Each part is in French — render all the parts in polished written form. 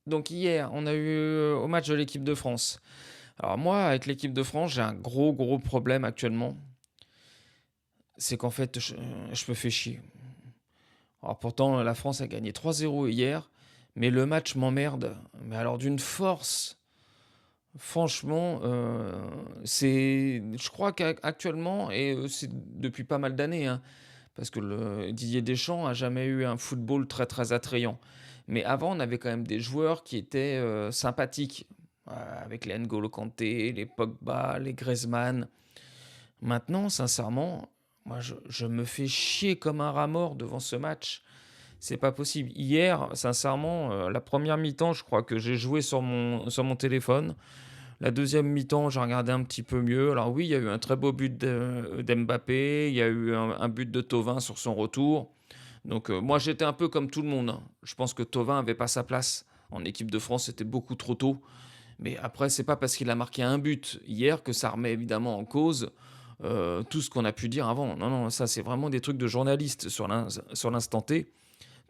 Donc hier, on a eu au match de l'équipe de France. Alors moi, avec l'équipe de France, j'ai un gros, gros problème actuellement. C'est qu'en fait, je me fais chier. Alors pourtant, la France a gagné 3-0 hier, mais le match m'emmerde. Mais alors d'une force. Franchement, je crois qu'actuellement, et c'est depuis pas mal d'années, hein, parce que le Didier Deschamps a jamais eu un football très, très attrayant. Mais avant, on avait quand même des joueurs qui étaient, sympathiques, avec les N'Golo Kanté, les Pogba, les Griezmann. Maintenant, sincèrement, moi, je me fais chier comme un rat mort devant ce match. C'est pas possible. Hier, sincèrement, la première mi-temps, je crois que j'ai joué sur mon téléphone. La deuxième mi-temps, j'ai regardé un petit peu mieux. Alors oui, il y a eu un très beau but d'Mbappé, il y a eu un but de Thauvin sur son retour. Donc moi, j'étais un peu comme tout le monde, hein. Je pense que Thauvin n'avait pas sa place en équipe de France, c'était beaucoup trop tôt. Mais après, c'est pas parce qu'il a marqué un but hier que ça remet évidemment en cause tout ce qu'on a pu dire avant. Non, non, ça c'est vraiment des trucs de journalistes sur l'instant T.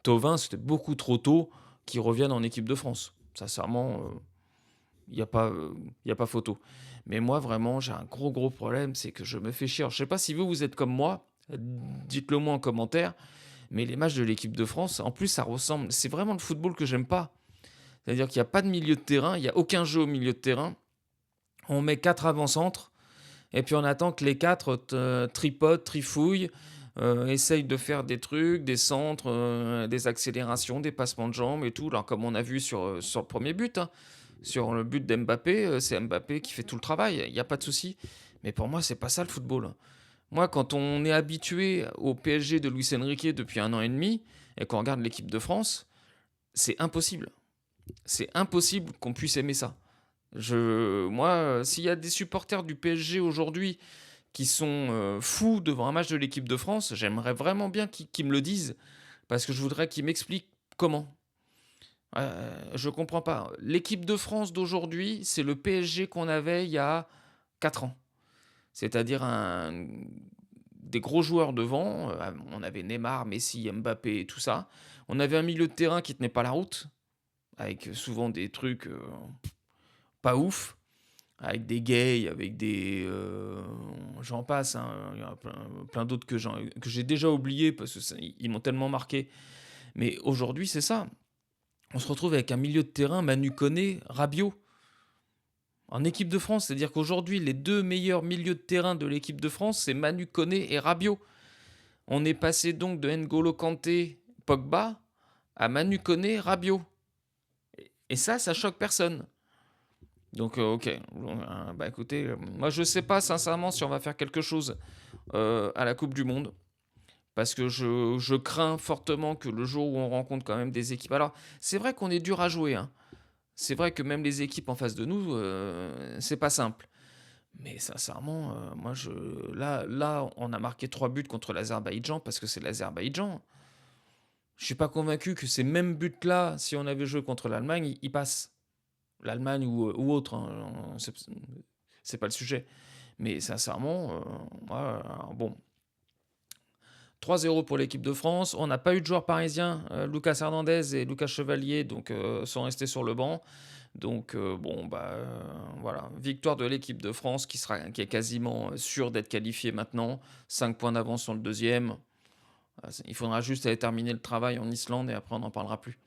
Thauvin, c'était beaucoup trop tôt qu'il revienne en équipe de France. Sincèrement, il n'y a pas, y a pas photo. Mais moi, vraiment, j'ai un gros, gros problème, c'est que je me fais chier. Alors, je sais pas si vous, vous êtes comme moi, dites-le moi en commentaire, mais les matchs de l'équipe de France, en plus, ça ressemble. C'est vraiment le football que j'aime pas. C'est-à-dire qu'il n'y a pas de milieu de terrain, il n'y a aucun jeu au milieu de terrain. On met 4 avant-centres, et puis on attend que les 4 tripotent, trifouillent, essayent de faire des trucs, des centres, des accélérations, des passements de jambes et tout. Alors, comme on a vu sur le premier but, hein, sur le but d'Mbappé, c'est Mbappé qui fait tout le travail, il y a pas de souci. Mais pour moi, c'est pas ça le football. Moi, quand on est habitué au PSG de Luis Enrique depuis 1 an et demi et qu'on regarde l'équipe de France, c'est impossible. C'est impossible qu'on puisse aimer ça. Moi, s'il y a des supporters du PSG aujourd'hui qui sont fous devant un match de l'équipe de France, j'aimerais vraiment bien qu'ils me le disent parce que je voudrais qu'ils m'expliquent comment. Je comprends pas. L'équipe de France d'aujourd'hui, c'est le PSG qu'on avait il y a 4 ans. C'est-à-dire des gros joueurs devant. On avait Neymar, Messi, Mbappé et tout ça. On avait un milieu de terrain qui tenait pas la route, avec souvent des trucs pas ouf, avec des gays, avec des. J'en passe, hein. Il y en a plein d'autres que j'ai déjà oubliés parce que ils m'ont tellement marqué. Mais aujourd'hui, c'est ça. On se retrouve avec un milieu de terrain Manu Koné, Rabiot. En équipe de France, c'est-à-dire qu'aujourd'hui, les deux meilleurs milieux de terrain de l'équipe de France, c'est Manu Koné et Rabiot. On est passé donc de N'Golo Kanté, Pogba, à Manu Koné, Rabiot. Et ça choque personne. Donc, ok. Bah écoutez, moi je sais pas sincèrement si on va faire quelque chose à la Coupe du Monde. Parce que je crains fortement que le jour où on rencontre quand même des équipes. Alors, c'est vrai qu'on est dur à jouer, hein. C'est vrai que même les équipes en face de nous, c'est pas simple. Mais sincèrement, moi, là, on a marqué 3 buts contre l'Azerbaïdjan parce que c'est l'Azerbaïdjan. Je suis pas convaincu que ces mêmes buts-là, si on avait joué contre l'Allemagne, ils passent. L'Allemagne ou autre, hein, c'est pas le sujet. Mais sincèrement, bon, 3-0 pour l'équipe de France. On n'a pas eu de joueurs parisiens. Lucas Hernandez et Lucas Chevalier donc, sont restés sur le banc. Donc, bon, bah, voilà. Victoire de l'équipe de France qui est quasiment sûre d'être qualifiée maintenant. 5 points d'avance sur le deuxième. Il faudra juste aller terminer le travail en Islande et après on n'en parlera plus.